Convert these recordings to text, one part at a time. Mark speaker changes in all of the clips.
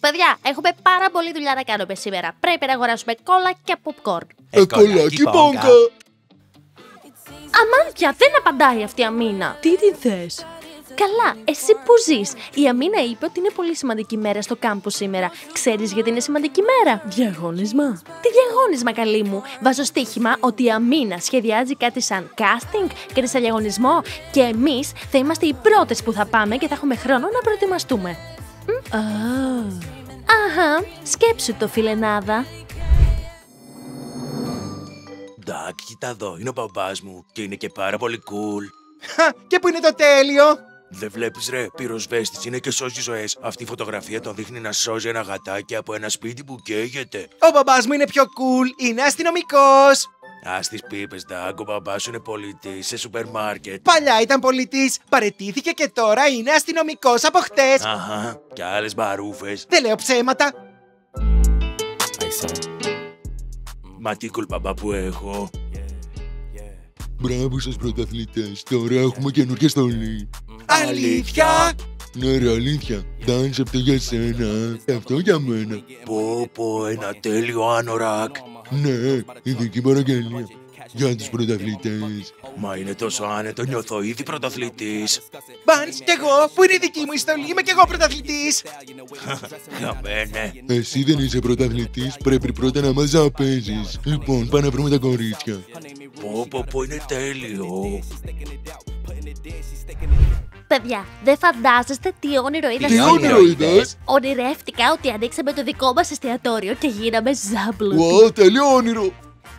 Speaker 1: Παιδιά, έχουμε πάρα πολλή δουλειά να κάνουμε σήμερα. Πρέπει να αγοράσουμε κόλλα και popcorn.
Speaker 2: Κολλάκι πόγκα.
Speaker 1: Αμάν πια, δεν απαντάει αυτή η Αμίνα.
Speaker 3: Τι την θες?
Speaker 1: Καλά, εσύ που ζεις. Η Αμίνα είπε ότι είναι πολύ σημαντική μέρα στο κάμπους σήμερα. Ξέρεις γιατί είναι σημαντική μέρα?
Speaker 3: Διαγώνισμα.
Speaker 1: Τι διαγώνισμα, καλή μου? Βάζω στοίχημα ότι η Αμίνα σχεδιάζει κάτι σαν casting και σε διαγωνισμό και εμείς θα είμαστε οι πρώτες που θα πάμε και θα έχουμε χρόνο να προετοιμαστούμε. Αχα, σκέψου το, φιλενάδα.
Speaker 4: Ντάκ, κοίτα εδώ, είναι ο μπαμπάς μου και είναι και πάρα πολύ cool.
Speaker 2: Και που είναι το τέλειο?
Speaker 4: Δεν βλέπεις ρε, πυροσβέστης είναι και σώζει ζωές. Αυτή η φωτογραφία τον δείχνει να σώζει ένα γατάκι από ένα σπίτι που καίγεται.
Speaker 2: Ο μπαμπάς μου είναι πιο cool, είναι αστυνομικός.
Speaker 4: Ας τις πίπες, Ντάκ, ο μπαμπάς σου είναι πολιτής σε σούπερ μάρκετ.
Speaker 2: Παλιά ήταν πολιτής, παραιτήθηκε και τώρα είναι αστυνομικός από χτες.
Speaker 4: Αχα, και άλλες μπαρούφες.
Speaker 2: Δεν λέω ψέματα.
Speaker 4: Μα τι κουλπαμπά που έχω.
Speaker 5: Μπράβο σας πρωταθλητές, τώρα έχουμε καινούργια στολή.
Speaker 2: Αλήθεια?
Speaker 5: Ναι ρε, αλήθεια. Dance αυτό για σένα, αυτό για μένα.
Speaker 4: Πω, ένα τέλειο άνορακ.
Speaker 5: Ναι, ειδική παραγγελία για τους πρωταθλητές.
Speaker 4: Μα είναι τόσο άνετο, νιώθω ήδη πρωταθλητής.
Speaker 2: Μπανς, κι εγώ, που είναι η δική μου η στολή, είμαι κι εγώ πρωταθλητής.
Speaker 4: Χαμένε.
Speaker 5: Εσύ δεν είσαι πρωταθλητής, πρέπει πρώτα να μας παίζεις. Λοιπόν, πάμε να βρούμε τα κορίτσια.
Speaker 4: Πω, είναι τέλειο.
Speaker 1: Παιδιά, δεν φαντάζεστε τι όνειρο είδα
Speaker 5: Τι
Speaker 1: σήμερα.
Speaker 5: όνειρο είδες?
Speaker 1: Ονειρεύτηκα ότι ανοίξαμε το δικό μας εστιατόριο και γίναμε ζάμπλουτοι.
Speaker 5: Wow, τέλειο όνειρο.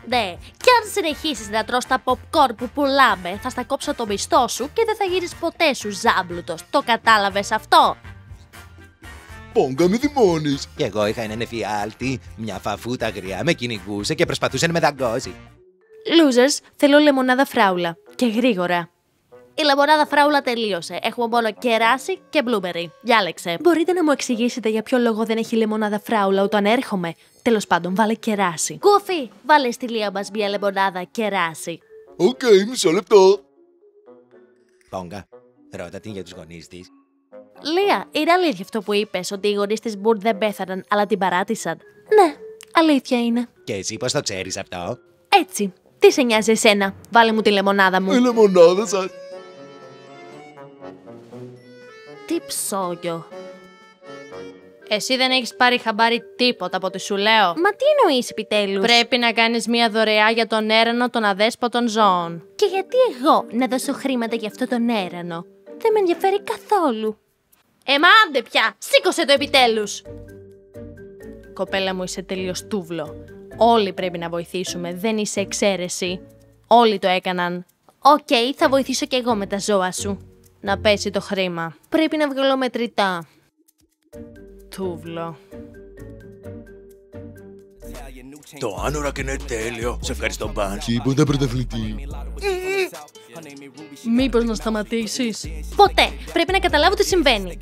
Speaker 1: Ναι, και αν συνεχίσεις να τρως τα popcorn που πουλάμε, θα στα κόψω το μισθό σου και δεν θα γίνεις ποτέ σου ζάμπλουτος. Το κατάλαβες αυτό?
Speaker 5: Πόγκα μη θυμώνεις.
Speaker 6: Κι εγώ είχα έναν εφιάλτη, μια φαφούτα γριά με κυνηγούσε και προσπαθούσε να με δαγκώσει.
Speaker 1: Losers, θέλω λεμονάδα φράουλα. Και γρήγορα. Η λεμονάδα φράουλα τελείωσε. Έχουμε μόνο κεράσι και μπλούμερι. Διάλεξε. Μπορείτε να μου εξηγήσετε για ποιο λόγο δεν έχει λεμονάδα φράουλα όταν έρχομαι? Τέλος πάντων, βάλε κεράσι. Κούφι, βάλε στη Λία μας μια λεμονάδα κεράσι.
Speaker 5: Οκ, μισό λεπτό.
Speaker 6: Πόγκα, ρώτα την για τους γονείς της.
Speaker 1: Λία, είναι αλήθεια αυτό που είπες, ότι οι γονείς της Μπουρ δεν πέθαναν, αλλά την παράτησαν? Ναι, αλήθεια είναι.
Speaker 6: Και εσύ πώς το ξέρεις αυτό?
Speaker 1: Έτσι. Τι σε νοιάζει εσένα? Βάλε μου τη λεμονάδα μου.
Speaker 5: Η λεμονάδα σας.
Speaker 1: Τι ψόγιο. Εσύ δεν έχεις πάρει χαμπάρι τίποτα από ό,τι σου λέω. Μα τι εννοείς επιτέλους? Πρέπει να κάνεις μια δωρεά για τον έρανο των αδέσποτων ζώων. Και γιατί εγώ να δώσω χρήματα για αυτό τον έρανο? Δεν με ενδιαφέρει καθόλου. Μα άντε πια! Σήκωσε το επιτέλους! Κοπέλα μου, είσαι τελείως τούβλο. Όλοι πρέπει να βοηθήσουμε, δεν είσαι εξαίρεση. Όλοι το έκαναν. Οκ, θα βοηθήσω κι εγώ με τα ζώα σου. Να πέσει το χρήμα. Πρέπει να βγάλω μετρητά. Τούβλο.
Speaker 4: Το άνορακ είναι τέλειο. Σε ευχαριστώ, Μπανς.
Speaker 5: Τίποτα πρωταθλητή.
Speaker 3: Μήπως να σταματήσεις?
Speaker 1: Ποτέ! Πρέπει να καταλάβω τι συμβαίνει.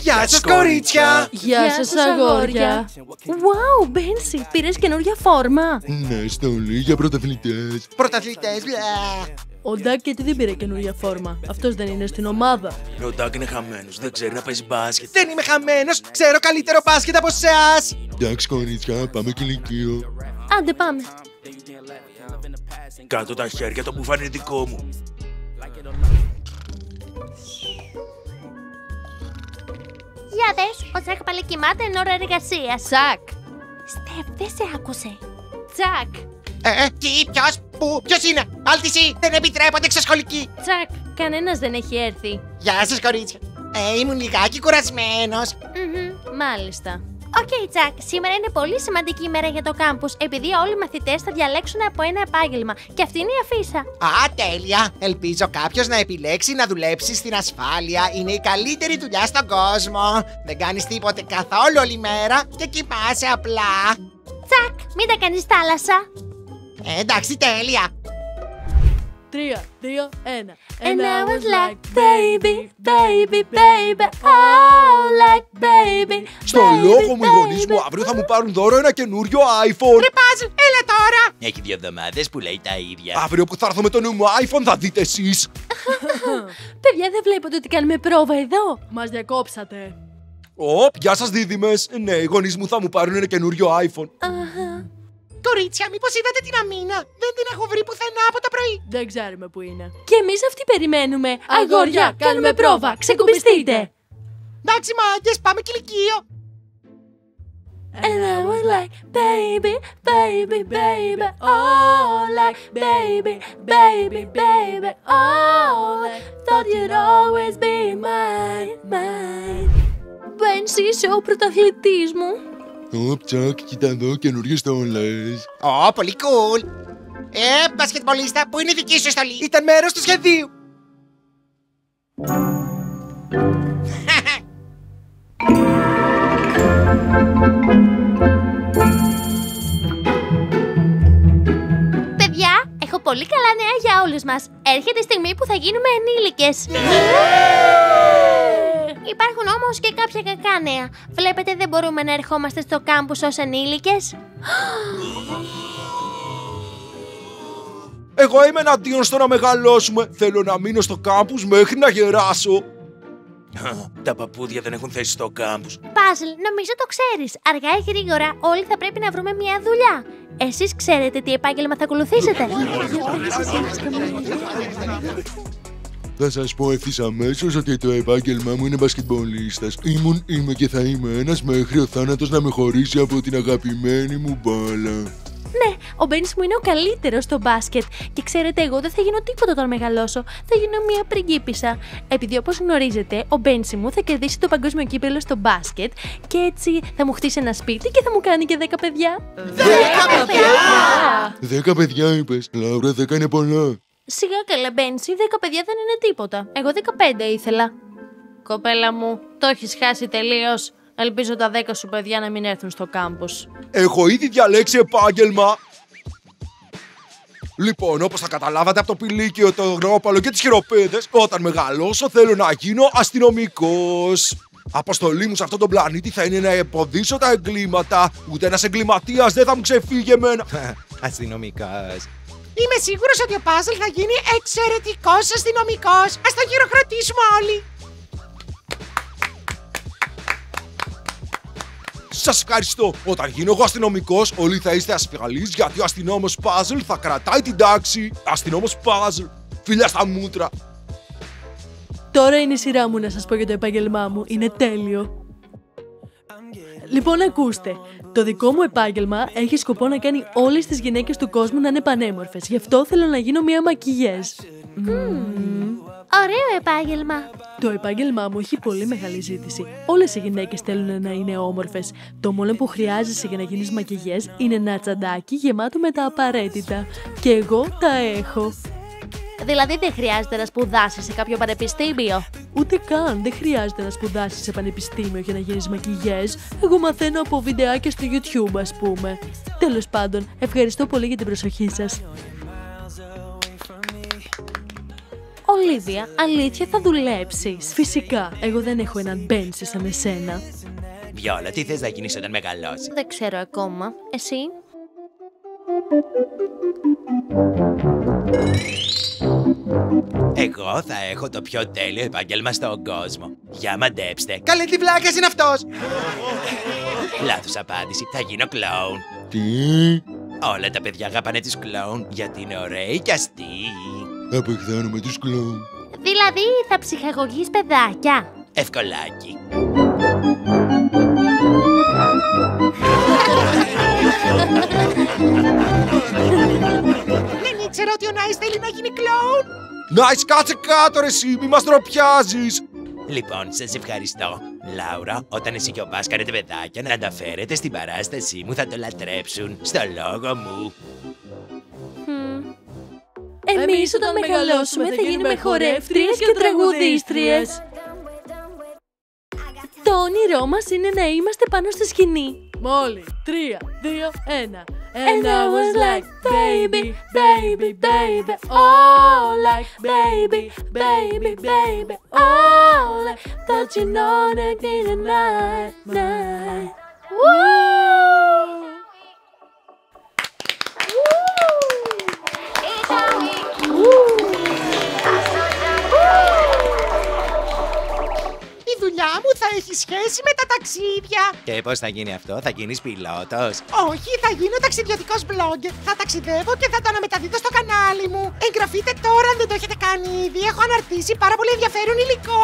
Speaker 2: Γεια σας κορίτσια.
Speaker 3: Γεια σας αγόρια.
Speaker 1: Wow, Μπένσι, πήρες καινούργια φόρμα.
Speaker 5: Ναι, στολή για πρωταθλητές.
Speaker 2: Πρωταθλητές, μπλε.
Speaker 3: Ο Ντάκ γιατί δεν πήρε καινούργια φόρμα? Αυτός δεν είναι στην ομάδα.
Speaker 4: Ο Ντάκ είναι χαμένος, δεν ξέρει να παίζει μπάσκετ.
Speaker 2: Δεν είμαι χαμένος, ξέρω καλύτερο μπάσκετ από εσάς.
Speaker 5: Εντάξει κορίτσια, πάμε και λυκείο.
Speaker 1: Άντε πάμε.
Speaker 4: Κάτω τα χέρια, το μπουφάν είναι δικό μου.
Speaker 1: Για δες, ο Τσακ πάλι κοιμάται εν ώρα εργασίας. Τσακ. Στεφ, δεν σε άκουσε. Τσακ.
Speaker 2: Τι, ποιος είναι? Άλτιση, δεν επιτρέπονται εξωσχολικοί.
Speaker 1: Τσακ, κανένας δεν έχει έρθει.
Speaker 2: Γεια σας κορίτσια. Ήμουν λιγάκι κουρασμένος.
Speaker 1: Μάλιστα. Οκ, Τσακ, σήμερα είναι πολύ σημαντική ημέρα για το κάμπους, επειδή όλοι οι μαθητές θα διαλέξουν από ένα επάγγελμα. Και αυτή είναι η αφίσα.
Speaker 2: Α, τέλεια. Ελπίζω κάποιος να επιλέξει να δουλέψει στην ασφάλεια. Είναι η καλύτερη δουλειά στον κόσμο. Δεν κάνεις τίποτε καθόλου όλη μέρα και κοιμάσαι απλά.
Speaker 1: Τσακ, μην τα κάνεις θάλασσα.
Speaker 2: Εντάξει, τέλεια.
Speaker 3: 3, 2, 1.
Speaker 1: And I was like, baby, baby, baby, oh, like baby.
Speaker 5: Στο λόγο μου οι γονείς μου αύριο θα μου πάρουν δώρο ένα καινούριο iPhone.
Speaker 2: Ρε Πάζλ, έλα τώρα.
Speaker 6: Έχει 2 εβδομάδες που λέει τα ίδια.
Speaker 5: Αύριο που θα έρθω με το νέο μου iPhone θα δείτε εσείς.
Speaker 1: Παιδιά, δεν βλέπετε ότι κάνουμε πρόβα εδώ?
Speaker 3: Μας διακόψατε.
Speaker 7: Γεια σας δίδυμες. Ναι, οι γονείς μου θα μου πάρουν ένα καινούριο iPhone.
Speaker 2: Κορίτσια, μήπως είδατε την Αμίνα? Δεν την έχω βρει πουθενά από το πρωί.
Speaker 3: Δεν ξέρουμε που είναι.
Speaker 1: Και εμείς αυτοί περιμένουμε. Αγόρια, κάνουμε πρόβα. Ξεκουμπιστείτε.
Speaker 2: Εντάξει, μάγκες, πάμε κηλικείο.
Speaker 1: And I was like, baby, baby, baby, oh, like, baby, baby, baby, oh, like, thought you'd always be mine, mine. Μπένση, είσαι ο πρωταθλητής μου.
Speaker 5: Τσακ, κοίτα εδώ, καινούριες στόλες.
Speaker 2: Πολύ cool. Μπασκετμπολίστα, πού είναι η δική σου στολή?
Speaker 6: Ήταν μέρος του σχεδίου.
Speaker 1: Παιδιά, έχω πολύ καλά νέα για όλους μας. Έρχεται η στιγμή που θα γίνουμε ενήλικες. Υπάρχουν όμως και κάποια κακά νέα. Βλέπετε, δεν μπορούμε να ερχόμαστε στο κάμπους ως ενήλικες.
Speaker 7: Εγώ είμαι εναντίον στο να μεγαλώσουμε. Θέλω να μείνω στο κάμπους μέχρι να γεράσω.
Speaker 4: Τα παππούδια δεν έχουν θέση στο κάμπους.
Speaker 1: Πάζλ, νομίζω το ξέρεις. Αργά ή γρήγορα όλοι θα πρέπει να βρούμε μια δουλειά. Εσείς ξέρετε τι επάγγελμα θα ακολουθήσετε?
Speaker 5: Θα σας πω ευθύς αμέσως ότι το επάγγελμά μου είναι μπασκετμπολίστας. Ήμουν, είμαι και θα είμαι ένας μέχρι ο θάνατος να με χωρίσει από την αγαπημένη μου μπάλα.
Speaker 1: Ναι, ο Μπένις μου είναι ο καλύτερος στο μπάσκετ. Και ξέρετε, εγώ δεν θα γίνω τίποτα όταν μεγαλώσω. Θα γίνω μια πριγκίπισσα. Επειδή, όπως γνωρίζετε, ο Μπένις μου θα κερδίσει το παγκόσμιο κύπελλο στο μπάσκετ. Και έτσι θα μου χτίσει ένα σπίτι και θα μου κάνει και 10 παιδιά.
Speaker 2: 10 παιδιά!
Speaker 5: 10 παιδιά είπες. Λάουρα, 10 είναι πολλά.
Speaker 1: Σιγά καλά, Μπένσι, 10 παιδιά δεν είναι τίποτα. Εγώ 15 ήθελα. Κοπέλα μου, το έχεις χάσει τελείως. Ελπίζω τα 10 σου παιδιά να μην έρθουν στο κάμπους.
Speaker 7: Έχω ήδη διαλέξει επάγγελμα. Λοιπόν, όπως θα καταλάβατε από το πηλίκιο, το γνώπαλο και τις χειροπέδες, όταν μεγαλώσω θέλω να γίνω αστυνομικός. Αποστολή μου σε αυτόν τον πλανήτη θα είναι να εμποδίσω τα εγκλήματα. Ούτε ένας εγκληματίας δεν θα μου ξεφύγει εμένα.
Speaker 6: Αστυνομικός.
Speaker 2: Είμαι σίγουρος ότι ο Πάζλ θα γίνει εξαιρετικός αστυνομικός. Ας το χειροκροτήσουμε όλοι.
Speaker 7: Σας ευχαριστώ. Όταν γίνω εγώ αστυνομικός, όλοι θα είστε ασφαλείς γιατί ο αστυνόμος Πάζλ θα κρατάει την τάξη. Αστυνόμος Πάζλ. Φιλιά στα μούτρα.
Speaker 3: Τώρα είναι η σειρά μου να σας πω για το επάγγελμά μου. Είναι τέλειο. Λοιπόν, ακούστε. Το δικό μου επάγγελμα έχει σκοπό να κάνει όλες τις γυναίκες του κόσμου να είναι πανέμορφες. Γι' αυτό θέλω να γίνω μια μακιγιέζ.
Speaker 1: Ωραίο επάγγελμα.
Speaker 3: Το επάγγελμά μου έχει πολύ μεγάλη ζήτηση. Όλες οι γυναίκες θέλουν να είναι όμορφες. Το μόνο που χρειάζεσαι για να γίνεις μακιγιέζ είναι ένα τσαντάκι γεμάτο με τα απαραίτητα. Και εγώ τα έχω.
Speaker 1: Δηλαδή δεν χρειάζεται να σπουδάσεις σε κάποιο πανεπιστήμιο.
Speaker 3: Ούτε καν δεν χρειάζεται να σπουδάσεις σε πανεπιστήμιο για να γίνεις μακιγιέζ. Εγώ μαθαίνω από βιντεάκια στο YouTube, ας πούμε. Τέλος πάντων, ευχαριστώ πολύ για την προσοχή σας.
Speaker 1: Ολίβια, αλήθεια θα δουλέψεις?
Speaker 3: Φυσικά, εγώ δεν έχω έναν Μπένση σαν εσένα.
Speaker 6: Βιόλα, τι θες να γίνεις όταν μεγαλώσεις?
Speaker 1: Δεν ξέρω ακόμα. Εσύ?
Speaker 6: Εγώ θα έχω το πιο τέλειο επάγγελμα στον κόσμο. Για μαντέψτε.
Speaker 2: Καλέ, τι βλάκας είναι αυτός.
Speaker 6: Λάθος απάντηση. Θα γίνω κλόουν.
Speaker 5: Τι?
Speaker 6: Όλα τα παιδιά αγαπάνε τους κλόουν γιατί είναι ωραίοι και αστείοι.
Speaker 5: Απεχθάνομαι τους κλόουν.
Speaker 1: Δηλαδή θα ψυχαγωγείς παιδάκια?
Speaker 6: Ευκολάκι.
Speaker 2: Δεν ήξερα ότι ο Νάις θέλει να γίνει κλόουν.
Speaker 7: Νάις, κάτσε κάτω ρε εσύ, μη μας ντροπιάζεις.
Speaker 6: Λοιπόν, σας ευχαριστώ. Λάουρα, όταν εσύ και ο Μπάς κάνετε παιδάκια να τα φέρετε στην παράστασή μου, θα το λατρέψουν. Στο λόγο μου.
Speaker 3: Εμείς όταν μεγαλώσουμε θα γίνουμε χορεύτριες και τραγουδίστριες.
Speaker 1: Το όνειρό μας είναι να είμαστε πάνω στη σκηνή.
Speaker 3: Μόλι, 3, 2, 1.
Speaker 1: And I was like, baby, baby, baby, oh, like, baby, baby, baby, oh, like, don't you know that in the night, night. Woo!
Speaker 2: Η δουλειά μου θα έχει σχέση με τα ταξίδια.
Speaker 6: Και πώς θα γίνει αυτό, θα γίνεις πιλότος?
Speaker 2: Όχι, θα γίνω ταξιδιωτικός blogger. Θα ταξιδεύω και θα το αναμεταδίδω στο κανάλι μου. Εγγραφείτε τώρα αν δεν το έχετε κάνει ήδη. Έχω αναρτήσει πάρα πολύ ενδιαφέρον υλικό.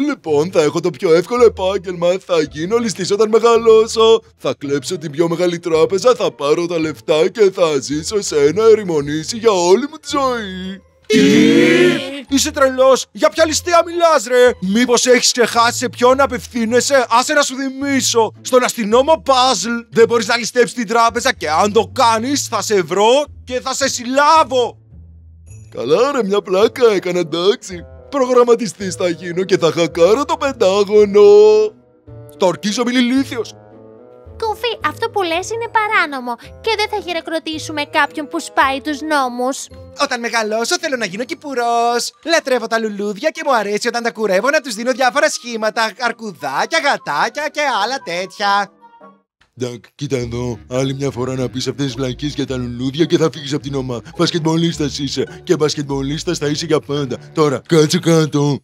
Speaker 5: Λοιπόν, θα έχω το πιο εύκολο επάγγελμα. Θα γίνω ληστής όταν μεγαλώσω. Θα κλέψω την πιο μεγάλη τράπεζα, θα πάρω τα λεφτά και θα ζήσω σε ένα ερημονήσι για όλη μου τη ζωή.
Speaker 7: Είσαι τρελός! Για ποια ληστεία μιλάς, ρε! Μήπως έχεις ξεχάσει σε ποιον απευθύνεσαι? Άσε να σου θυμίσω! Στον αστυνόμο Παζλ! Δεν μπορείς να ληστέψεις την τράπεζα και αν το κάνεις θα σε βρω και θα σε συλλάβω!
Speaker 5: Καλά ρε, μια πλάκα έκανα, εντάξει. Προγραμματιστής θα γίνω και θα χακάρω το Πεντάγωνο.
Speaker 7: Το ορκίζομαι ηλίθιος!
Speaker 1: Κούφι, αυτό που λες είναι παράνομο και δεν θα χειροκροτήσουμε κάποιον που σπάει τους νόμους.
Speaker 2: Όταν μεγαλώσω θέλω να γίνω κυπουρός. Λατρεύω τα λουλούδια και μου αρέσει όταν τα κουρεύω να τους δίνω διάφορα σχήματα. Αρκουδάκια, γατάκια και άλλα τέτοια.
Speaker 5: Ντακ, κοίτα εδώ. Άλλη μια φορά να πεις αυτές τις βλακίες για τα λουλούδια και θα φύγεις από την ομάδα. Μπασκετμπολίστας είσαι και μπασκετμπολίστας θα είσαι για πάντα. Τώρα, κάτσε κάτω.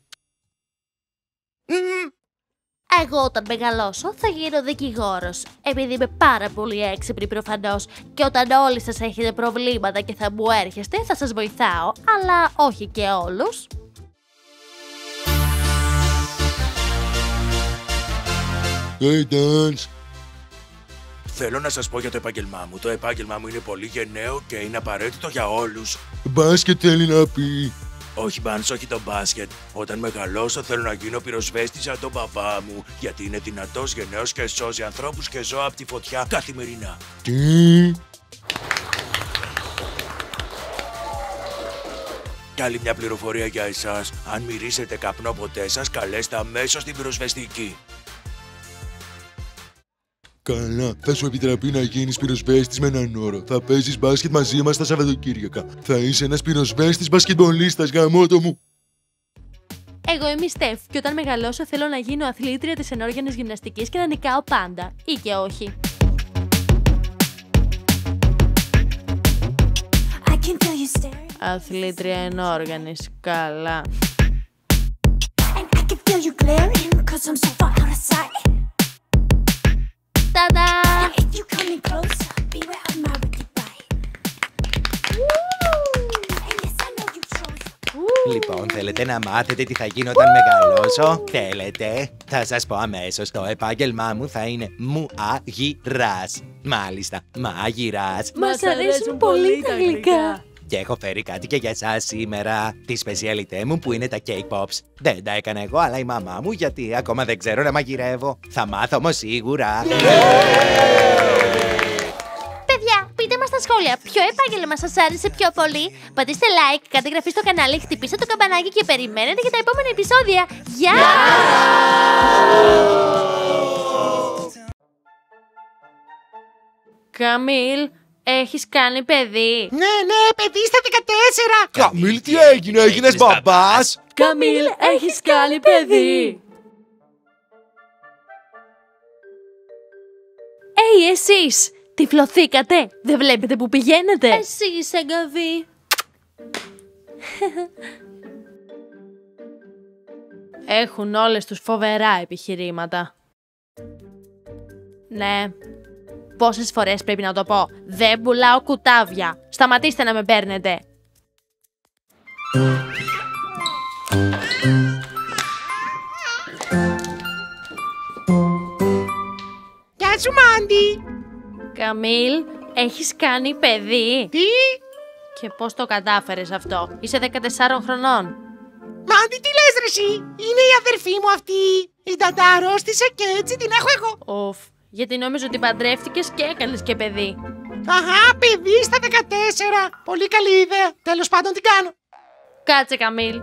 Speaker 1: Εγώ όταν μεγαλώσω θα γίνω δικηγόρος, επειδή είμαι πάρα πολύ έξυπνη προφανώς και όταν όλοι σας έχετε προβλήματα και θα μου έρχεστε θα σας βοηθάω, αλλά όχι και όλους.
Speaker 5: Hey, dance.
Speaker 4: Θέλω να σας πω για το επάγγελμά μου. Το επάγγελμά μου είναι πολύ γενναίο και είναι απαραίτητο για όλους.
Speaker 5: Μπάσκετ θέλει να πει.
Speaker 4: Όχι, Μπάνς, όχι το μπάσκετ. Όταν μεγαλώσω θέλω να γίνω πυροσβέστης σαν τον παπά μου. Γιατί είναι δυνατός, γενναίος και σώζει ανθρώπους και ζώα από τη φωτιά καθημερινά.
Speaker 5: Τι?
Speaker 4: Κι άλλη μια πληροφορία για εσάς. Αν μυρίσετε καπνό ποτέ σας, καλέστε αμέσως την πυροσβεστική.
Speaker 5: Καλά, θα σου επιτραπεί να γίνεις πυροσβέστης με έναν όρο. Θα παίζεις μπάσκετ μαζί μας τα Σαββατοκύριακα. Θα είσαι ένας πυροσβέστης μπασκετμπολίστας, γαμώτο μου.
Speaker 3: Εγώ είμαι η Στεφ και όταν μεγαλώσω θέλω να γίνω αθλήτρια της ενόργιανης γυμναστικής και να νικάω πάντα. Ή και όχι.
Speaker 1: Αθλήτρια ενόργανης, καλά. Ταδά!
Speaker 6: Λοιπόν, θέλετε να μάθετε τι θα γίνει όταν μεγαλώσω? Θέλετε? Θα σας πω αμέσως. Το επάγγελμά μου θα είναι μουαγυράς. Μάλιστα, μάγειρας.
Speaker 3: Μας αρέσουν πολύ τα γλυκά.
Speaker 6: Και έχω φέρει κάτι και για εσάς σήμερα. Τη σπεσιαλιτέ μου που είναι τα cake pops. Δεν τα έκανα εγώ, αλλά η μαμά μου, γιατί ακόμα δεν ξέρω να μαγειρεύω. Θα μάθω όμως σίγουρα.
Speaker 1: Παιδιά, πείτε μας στα σχόλια ποιο επάγγελμα σας άρεσε πιο πολύ. Πατήστε like, κάντε εγγραφή στο κανάλι, χτυπήστε το καμπανάκι και περιμένετε για τα επόμενα επεισόδια. Γεια! Καμίλ, έχεις κάνει παιδί?
Speaker 2: Ναι, παιδί στα 14.
Speaker 7: Καμίλ, τι έγινε, έγινες μπαμπάς?
Speaker 3: Καμίλ, έχεις κάνει παιδί!
Speaker 1: Εσείς! Τυφλωθήκατε! Δεν βλέπετε που πηγαίνετε! Εσύ είσαι γκαβί! Έχουν όλες τους φοβερά επιχειρήματα. Ναι. Πόσες φορές πρέπει να το πω? Δεν πουλάω κουτάβια. Σταματήστε να με παίρνετε.
Speaker 2: Γεια σου, Μάντι.
Speaker 1: Καμίλ, έχεις κάνει παιδί?
Speaker 2: Τι?
Speaker 1: Και πώς το κατάφερες αυτό? Είσαι 14 χρονών.
Speaker 2: Μάντι, τι λες ρε εσύ? Είναι η αδερφή μου αυτή. Η νταντά αρρώστησε και έτσι την έχω εγώ.
Speaker 1: Οφ, γιατί νόμιζα ότι παντρεύτηκες και έκανες και παιδί.
Speaker 2: Αχα, παιδί στα 14. Πολύ καλή ιδέα. Τέλος πάντων την κάνω.
Speaker 1: Κάτσε, Καμίλ.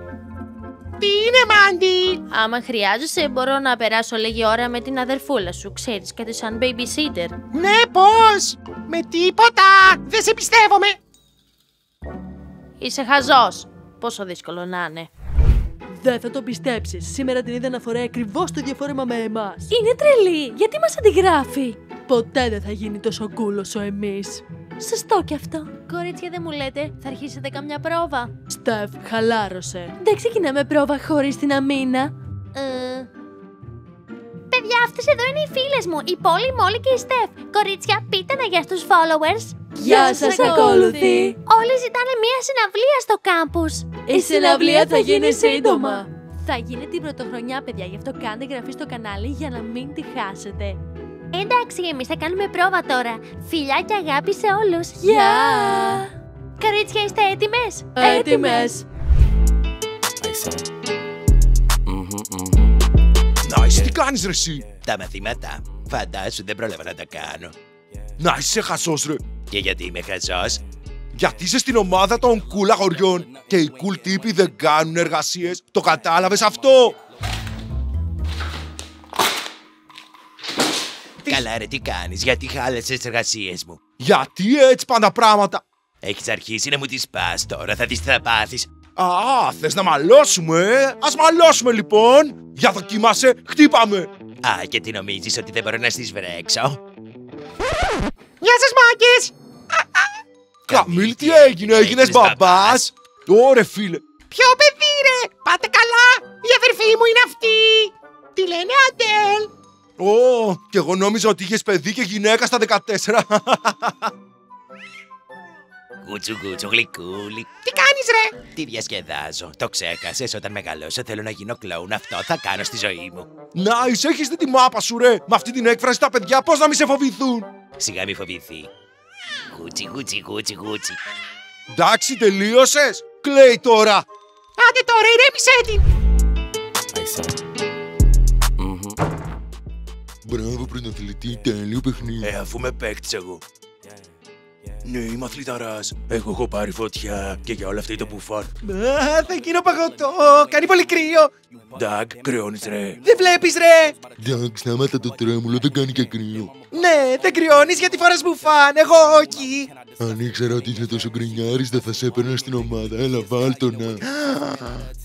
Speaker 2: Τι είναι, Μάντι?
Speaker 1: Άμα χρειάζεσαι, μπορώ να περάσω λίγη ώρα με την αδερφούλα σου, ξέρεις, κάτι σαν babysitter.
Speaker 2: Ναι, πώς? Με τίποτα. Δεν σε πιστεύομαι.
Speaker 1: Είσαι χαζός. Πόσο δύσκολο να είναι.
Speaker 3: Δεν θα το πιστέψεις. Σήμερα την είδα να φοράει ακριβώς το ίδιο φόρεμα με εμάς.
Speaker 1: Είναι τρελή. Γιατί μας αντιγράφει?
Speaker 3: Ποτέ δεν θα γίνει τόσο cool όσο εμείς.
Speaker 1: Σωστό κι αυτό. Κορίτσια, δεν μου λέτε, θα αρχίσετε καμιά πρόβα?
Speaker 3: Στεφ, χαλάρωσε.
Speaker 1: Δεν ξεκινάμε πρόβα χωρίς την Αμίνα. Παιδιά, αυτές εδώ είναι οι φίλες μου, η Πόλη, η Μόλι και η Στεφ. Κορίτσια, πείτε ένα γεια στους followers.
Speaker 3: Γεια σας, ακόλουθοι.
Speaker 1: Όλοι ζητάνε μία συναυλία στο κάμπους.
Speaker 3: Η συναυλία θα γίνει σύντομα.
Speaker 1: Θα γίνει την πρωτοχρονιά, παιδιά, γι' αυτό κάντε εγγραφή στο κανάλι για να μην τη χάσετε. Εντάξει, εμείς θα κάνουμε πρόβα τώρα. Φιλιά και αγάπη σε όλους.
Speaker 3: Γεια!
Speaker 1: Κορίτσια, είστε έτοιμες?
Speaker 3: Έτοιμες!
Speaker 7: Nice, τι κάνεις ρε εσύ?
Speaker 6: Τα μαθήματα. Φαντάσου δεν πρόλαβα να τα κάνω.
Speaker 7: Να είσαι χαζός ρε.
Speaker 6: Και γιατί είμαι χαζός?
Speaker 7: Γιατί είσαι στην ομάδα των cool αγοριών και οι cool τύποι δεν κάνουν εργασίες. Το κατάλαβες αυτό?
Speaker 6: Καλά ρε, τι κάνεις? Γιατί χάλασες τις εργασίες μου?
Speaker 7: Γιατί έτσι πάνε τα πράγματα?
Speaker 6: Έχεις αρχίσει να μου τις πας, τώρα θα τις θα πάθεις.
Speaker 7: Α, θες να μαλώσουμε? Ας μαλώσουμε λοιπόν. Για δοκίμασε, χτύπαμε.
Speaker 6: Α, και τι νομίζεις, ότι δεν μπορώ να στις βρέξω?
Speaker 2: Γεια σας, μάγκες!
Speaker 7: Καμίλ, τι έγινε, έγινες μπαμπάς? Ωρε φίλε.
Speaker 2: Ποιο παιδί ρε! Πάτε καλά! Η αδερφή μου είναι αυτή! Τη λένε Αντέλ!
Speaker 7: Ω, και εγώ νόμιζα ότι είχες παιδί και γυναίκα στα 14.
Speaker 6: Κούτσου κούτσου γλυκούλι.
Speaker 2: Τι κάνεις ρε!
Speaker 6: Τι διασκεδάζω, το ξέχασες? Όταν μεγαλώσω θέλω να γίνω κλόουν, αυτό θα κάνω στη ζωή μου.
Speaker 7: Nice, έχεις δει τη μάπα σου ρε! Με αυτή την έκφραση τα παιδιά πώς να μη σε φοβηθούν!
Speaker 6: Σιγά μη φοβηθεί. Κούτσι κούτσι κούτσι κούτσι.
Speaker 7: Εντάξει, τελείωσες! Κλαίει τώρα!
Speaker 2: Άντε τώρα, ηρέμησέ την!
Speaker 5: Μπράβο, πρωταθλητή, τέλειο παιχνίδι.
Speaker 4: Αφού με παίκτης εγώ. Ναι, είμαι αθληταράς. Εγώ έχω πάρει φωτιά και για όλα αυτά το μπουφάν.
Speaker 2: Θα γίνω παγωτό, κάνει πολύ κρύο!
Speaker 4: Ντάκ, κρυώνεις ρε.
Speaker 2: Δεν βλέπεις ρε!
Speaker 5: Ντάκ, σταμάτα το τρέμουλο, δεν κάνει και κρύο.
Speaker 2: Ναι, δεν κρυώνεις γιατί φοράς μπουφάν, εγώ όχι!
Speaker 5: Αν ήξερα ότι είσαι τόσο γκρινιάρης, δεν θα σε έπαιρνα στην ομάδα. Έλα, βάλτο να.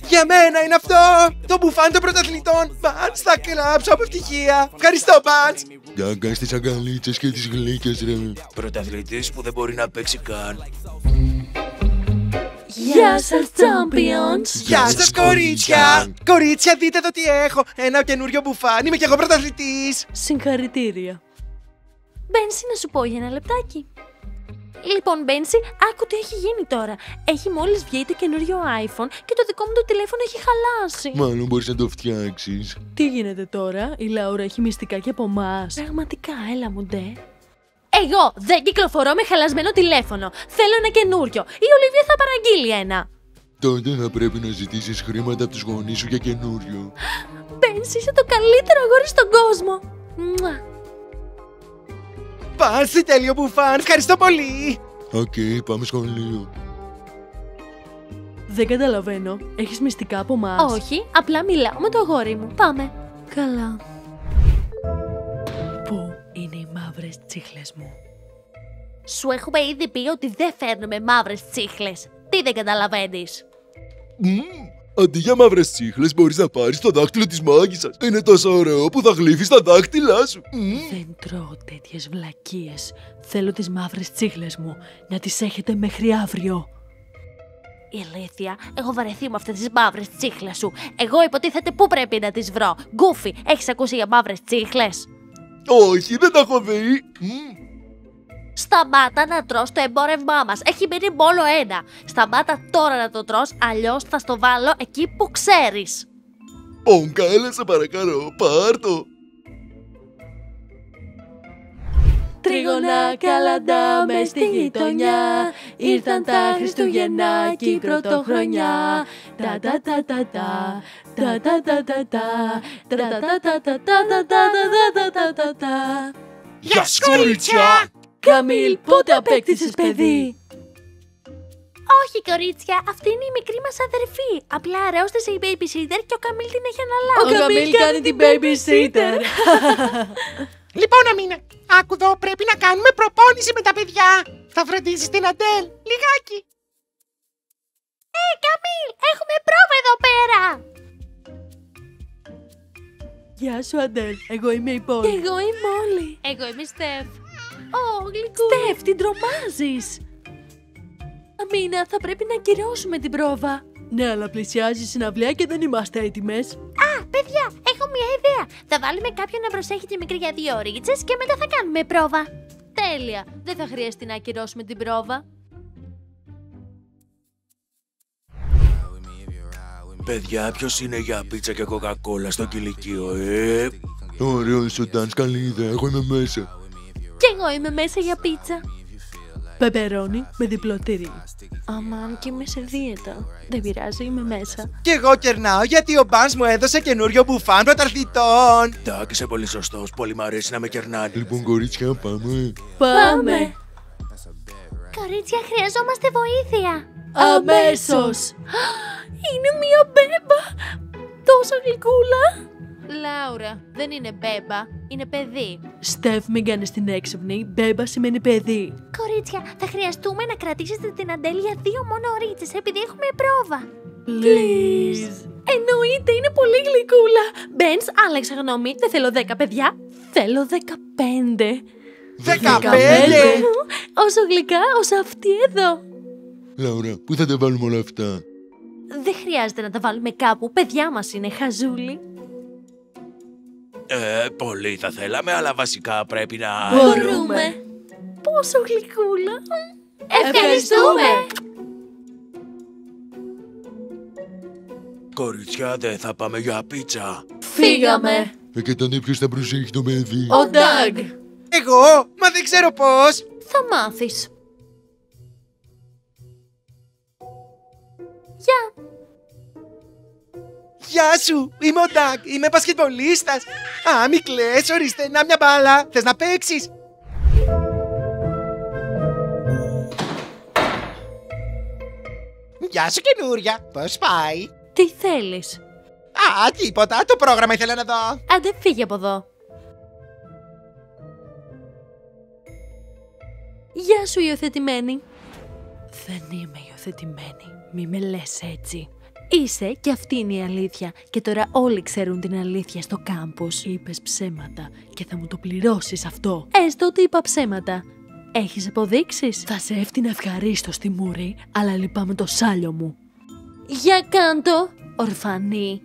Speaker 2: Για μένα είναι αυτό! Το μπουφάν των πρωταθλητών! Μπαντς, θα κλάψω από ευτυχία! Ευχαριστώ, Μπαντς!
Speaker 5: Ντάκ, κάνεις τις αγκαλίτσες και τις γλύκες, ρε.
Speaker 4: Πρωταθλητής που δεν μπορεί να παίξει καν.
Speaker 3: Γεια σας, champions!
Speaker 2: Γεια σας, κορίτσια! Κορίτσια, δείτε εδώ τι έχω! Ένα καινούριο μπουφάν, είμαι κι εγώ πρωταθλητής!
Speaker 3: Συγχαρητήρια.
Speaker 1: Μπένση, να σου πω για ένα λεπτάκι. Λοιπόν, Μπένση, άκου τι έχει γίνει τώρα. Έχει μόλις βγει το καινούριο iPhone και το δικό μου το τηλέφωνο έχει χαλάσει.
Speaker 5: Μάλλον μπορείς να το φτιάξεις.
Speaker 3: Τι γίνεται τώρα, η Λάουρα έχει μυστικά και από εμάς.
Speaker 1: Πραγματικά, έλα μου ντε. Εγώ δεν κυκλοφορώ με χαλασμένο τηλέφωνο. Θέλω ένα καινούριο. Η Ολίβια θα παραγγείλει ένα.
Speaker 5: Τότε θα πρέπει να ζητήσεις χρήματα από τους γονείς σου για καινούριο.
Speaker 1: Μπένση, είσαι το καλύτερο αγόρι στον κόσμο. Μουα.
Speaker 2: Μπαντς, τι τέλειο μπουφάν, ευχαριστώ πολύ!
Speaker 5: Οκ, πάμε σχολείο.
Speaker 3: Δεν καταλαβαίνω. Έχεις μυστικά από εμάς?
Speaker 1: Όχι, απλά μιλάω με το αγόρι μου. Πάμε.
Speaker 3: Καλά. Πού είναι οι μαύρες τσίχλες μου?
Speaker 1: Σου έχουμε ήδη πει ότι δεν φέρνουμε μαύρες τσίχλες. Τι δεν καταλαβαίνεις?
Speaker 5: Αντί για μαύρες τσίχλες μπορείς να πάρεις το δάχτυλο της μάγισσας. Είναι τόσο ωραίο που θα γλύφεις τα δάχτυλά σου.
Speaker 3: Δεν τρώω τέτοιες βλακίες. Θέλω τις μαύρες τσίχλες μου. Να τις έχετε μέχρι αύριο.
Speaker 1: Ηλίθεια, έχω βαρεθεί με αυτές τις μαύρες τσίχλες σου. Εγώ υποτίθεται πού πρέπει να τις βρω. Γκούφι, έχεις ακούσει για μαύρες τσίχλες?
Speaker 5: Όχι, δεν τα έχω δει.
Speaker 1: Σταμάτα να τρως το εμπόρευμά μας. Έχει μείνει μόνο ένα. Σταμάτα τώρα να το τρως, αλλιώς θα στο βάλω εκεί που ξέρεις.
Speaker 5: Πόγκα, έλα σε παρακαλώ, πάρ' το.
Speaker 3: Τρίγωνα καλαντά μες στη γειτονιά. Ήρθαν τα Χριστουγεννά και η πρωτοχρονιά. Τα τα τα τα τα. Τα τα τα τα τα. Τα τα τα τα τα τα τα τα.
Speaker 2: Γεια σας, κορίτσια!
Speaker 3: Καμίλ, πότε απέκτησες παιδί?
Speaker 1: Όχι, κορίτσια, αυτή είναι η μικρή μας αδερφή. Απλά αρρώστησε η babysitter και ο Καμίλ την έχει αναλάβει.
Speaker 3: Ο Καμίλ κάνει την babysitter.
Speaker 2: Λοιπόν, Αμίνα, άκου εδώ, πρέπει να κάνουμε προπόνηση με τα παιδιά. Θα φροντίζεις την Αντέλ, λιγάκι.
Speaker 1: Καμίλ, έχουμε πρόβα εδώ πέρα.
Speaker 3: Γεια σου, Αντέλ. Εγώ είμαι η Πόλη.
Speaker 1: Εγώ είμαι Όλη. Εγώ είμαι η Στεφ. Στεφ, την τρομάζεις. Αμίνα, θα πρέπει να ακυρώσουμε την πρόβα.
Speaker 3: Ναι, αλλά πλησιάζει η συναυλία και δεν είμαστε έτοιμες.
Speaker 1: Παιδιά, Παιδιά, έχω μια ιδέα. Θα βάλουμε κάποιον να προσέχει τη μικρή για 2 ωρίτσες και μετά θα κάνουμε πρόβα. Τέλεια. Δεν θα χρειαστεί να ακυρώσουμε την πρόβα.
Speaker 4: Παιδιά, ποιος είναι για πίτσα και κοκακόλα στο κηλικείο,
Speaker 5: Ωραίος ο Ντάνς, καλή ιδέα. Εγώ είμαι μέσα.
Speaker 1: Κι εγώ είμαι μέσα για πίτσα.
Speaker 3: Πεπερώνι με διπλό τυρί.
Speaker 1: Αμάν, και είμαι σε δίαιτα. Δεν πειράζει, είμαι μέσα.
Speaker 2: Κι εγώ κερνάω γιατί ο Μπάνς μου έδωσε καινούριο μπουφάν πρωταθλητών.
Speaker 4: Τάκ, είσαι πολύ σωστός. Πολύ μ' αρέσει να με κερνάνε.
Speaker 5: Λοιπόν, κορίτσια, πάμε.
Speaker 3: Πάμε!
Speaker 1: Κορίτσια, χρειαζόμαστε βοήθεια.
Speaker 3: Αμέσως!
Speaker 1: Είναι μία μπέμπα. Τόσο γλυκούλα. Λάουρα, δεν είναι μπέμπα, είναι παιδί.
Speaker 3: Στεφ, μην κάνεις την έξυπνη. Μπέμπα σημαίνει παιδί.
Speaker 1: Κορίτσια, θα χρειαστούμε να κρατήσετε την Αντέλ για 2 μόνο ωρίτσες επειδή έχουμε πρόβα.
Speaker 3: Please.
Speaker 1: Εννοείται, είναι πολύ γλυκούλα. Μπένς, άλλαξα γνώμη. Δεν θέλω 10 παιδιά. Θέλω 15.
Speaker 2: 15!
Speaker 1: Όσο γλυκά, όσο αυτή εδώ.
Speaker 5: Λάουρα, πού θα τα βάλουμε όλα αυτά?
Speaker 1: Δεν χρειάζεται να τα βάλουμε κάπου. Παιδιά μας είναι, χαζούλη.
Speaker 4: Πολύ θα θέλαμε, αλλά βασικά πρέπει να...
Speaker 1: Μπορούμε. Πόσο γλυκούλα. Ευχαριστούμε.
Speaker 4: Κορίτσια, δεν θα πάμε για πίτσα.
Speaker 3: Φύγαμε!
Speaker 5: Και τότε ποιος θα προσέχει το παιδί?
Speaker 3: Ο Ντάγκ!
Speaker 2: Εγώ, μα δεν ξέρω πώς.
Speaker 1: Θα μάθεις. Γεια.
Speaker 2: Γεια σου, είμαι ο Ντάγκ, είμαι μπασκετμπολίστας. Α, μη κλαις, ορίστε, να μια μπάλα. Θες να παίξεις? Γεια σου καινούρια, πώς πάει?
Speaker 1: Τι θέλεις?
Speaker 2: Α, τίποτα, το πρόγραμμα ήθελα να δω.
Speaker 1: Άντε φύγε από εδώ. Γεια σου υιοθετημένη.
Speaker 3: Δεν είμαι υιοθετημένη. Μη με λες έτσι.
Speaker 1: Είσαι και αυτή είναι η αλήθεια. Και τώρα όλοι ξέρουν την αλήθεια στο κάμπους.
Speaker 3: Είπες ψέματα και θα μου το πληρώσεις αυτό.
Speaker 1: Έστω ότι είπα ψέματα. Έχεις αποδείξεις?
Speaker 3: Θα σε έφτιανα ευχαρίστως στη μούρη, αλλά λυπάμαι το σάλιο μου.
Speaker 1: Για κάντο, ορφανή.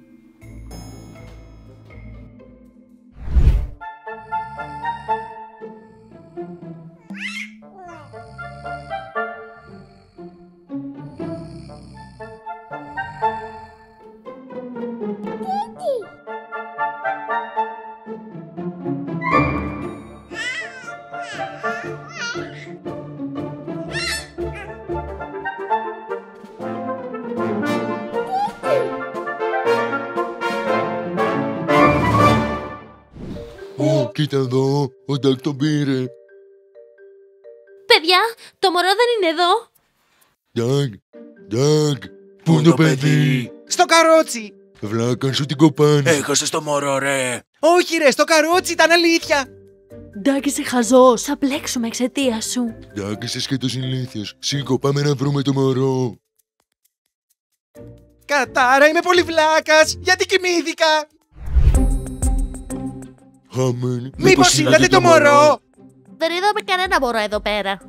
Speaker 5: Κοίτα εδώ, ο Ντάκ τον πήρε.
Speaker 1: Παιδιά, το μωρό δεν είναι εδώ.
Speaker 5: Ντάκ, πού είναι το παιδί?
Speaker 2: Στο καρότσι.
Speaker 5: Βλάκαν σου την κοπάνη.
Speaker 4: Έχωσες το μωρό, ρε.
Speaker 2: Όχι ρε, στο καρότσι ήταν αλήθεια.
Speaker 3: Ντάκ, είσαι χαζός.
Speaker 1: Θα μπλέξουμε εξαιτία σου.
Speaker 5: Ντάκ, είσαι σκέτος ηλίθιος. Σήκω, πάμε να βρούμε το μωρό.
Speaker 2: Κατάρα, είμαι πολύ βλάκας, γιατί κοιμήθηκα.
Speaker 5: Χαμένη.
Speaker 2: Μήπως είδατε το μωρό?
Speaker 1: Δεν είδαμε κανένα μωρό εδώ πέρα.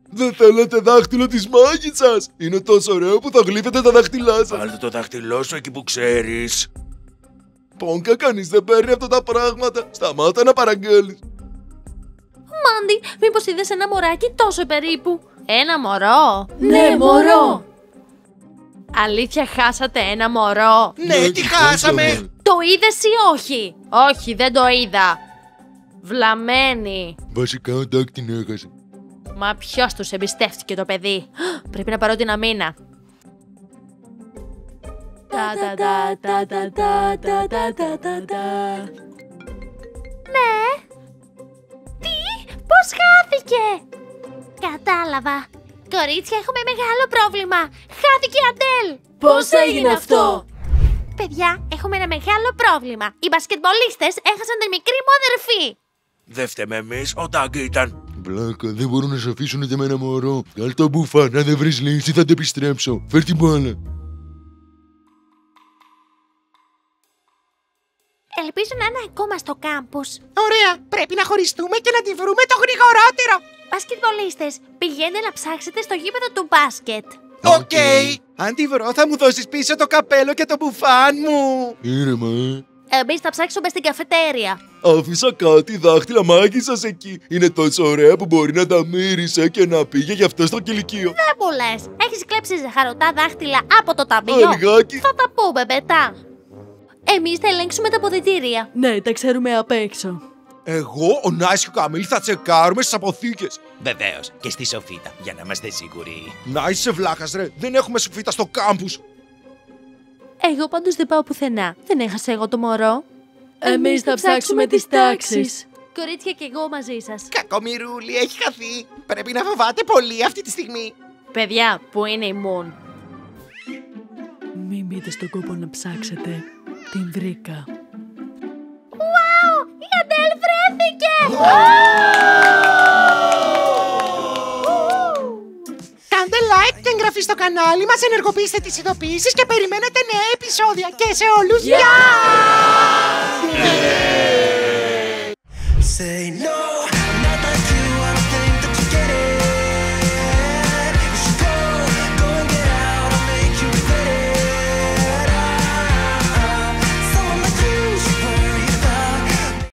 Speaker 5: Δεν θέλετε δάχτυλο της μάγισσας? Είναι τόσο ωραίο που θα γλύφετε τα δάχτυλά σας.
Speaker 4: Βάλτε το δάχτυλό σου εκεί που ξέρεις.
Speaker 5: Πόγκα, κανείς δεν παίρνει αυτά τα πράγματα. Σταμάτα να παραγγέλεις.
Speaker 1: Μάντι, μήπως είδες ένα μωράκι τόσο περίπου? Ένα μωρό?
Speaker 3: Ναι, μωρό.
Speaker 1: Αλήθεια χάσατε ένα μωρό?
Speaker 2: Ναι, τι χάσαμε.
Speaker 1: Το είδες ή όχι? Όχι, δεν το είδα. Βλαμμένη.
Speaker 5: Βασικά ο Ντάκ την έχασε.
Speaker 1: Μα ποιος τους εμπιστεύτηκε το παιδί? Πρέπει να πάρω την αμήνα. Ναι. Τι? Πώς χάθηκε? Κατάλαβα. Κορίτσια, έχουμε μεγάλο πρόβλημα. Χάθηκε η Αντέλ.
Speaker 3: Πώς έγινε αυτό?
Speaker 1: Παιδιά, έχουμε ένα μεγάλο πρόβλημα. Οι μπασκετμπολίστες έχασαν τη μικρή μου αδερφή.
Speaker 4: Δεν φταίμε εμείς, ο Ντάγκ ήταν.
Speaker 5: Βλάκα, δεν μπορούν να σε αφήσουν για μένα μωρό. Βγάλ' το μπουφάν, αν δεν βρεις λύση θα το επιστρέψω. Φέρ' την μπάλα.
Speaker 1: Ελπίζω να είναι ακόμα στο κάμπους.
Speaker 2: Ωραία, πρέπει να χωριστούμε και να τη βρούμε το γρηγορότερο.
Speaker 1: Μπασκετμπολίστες, πηγαίνετε να ψάξετε στο γήπεδο του μπάσκετ.
Speaker 2: Οκ. Αν τη βρω θα μου δώσεις πίσω το καπέλο και το μπουφάν μου.
Speaker 5: Ήρεμα,
Speaker 1: Εμείς θα ψάξουμε στην καφετέρια.
Speaker 5: Άφησα κάτι δάχτυλα μάγισσας εκεί. Είναι τόσο ωραία που μπορεί να τα μύρισε και να πήγε γι' αυτό στο κηλικείο.
Speaker 1: Δεν μου λες. Έχεις κλέψει ζαχαρωτά δάχτυλα από το ταμείο.
Speaker 5: Αργάκι.
Speaker 1: Θα τα πούμε μετά. Εμείς θα ελέγξουμε τα αποδυτήρια.
Speaker 3: Ναι, τα ξέρουμε απ' έξω.
Speaker 7: Εγώ, ο Νάις και ο Καμίλ θα τσεκάρουμε στις αποθήκες.
Speaker 6: Βεβαίως, και στη σοφίτα, για να είμαστε σίγουροι.
Speaker 7: Νάις, σε βλάχας ρε, δεν έχουμε σοφίτα στο κάμπους.
Speaker 1: Εγώ πάντως δεν πάω πουθενά. Δεν έχασα εγώ το μωρό.
Speaker 3: Εμείς θα ψάξουμε τις τάξεις.
Speaker 1: Κορίτσια, και εγώ μαζί σας.
Speaker 2: Κακομοιρούλη, έχει χαθεί. Πρέπει να φοβάται πολύ αυτή τη στιγμή.
Speaker 1: Παιδιά, πού είναι η Μουν?
Speaker 3: Μην μπείτε στον κόπο να ψάξετε. Την βρήκα.
Speaker 1: Η Αντέλ βρέθηκε!
Speaker 2: Κάντε like και εγγραφή στο κανάλι μας, ενεργοποιήστε τις ειδοποιήσεις και περιμένετε νέα επεισόδια. Και σε όλους, γεια!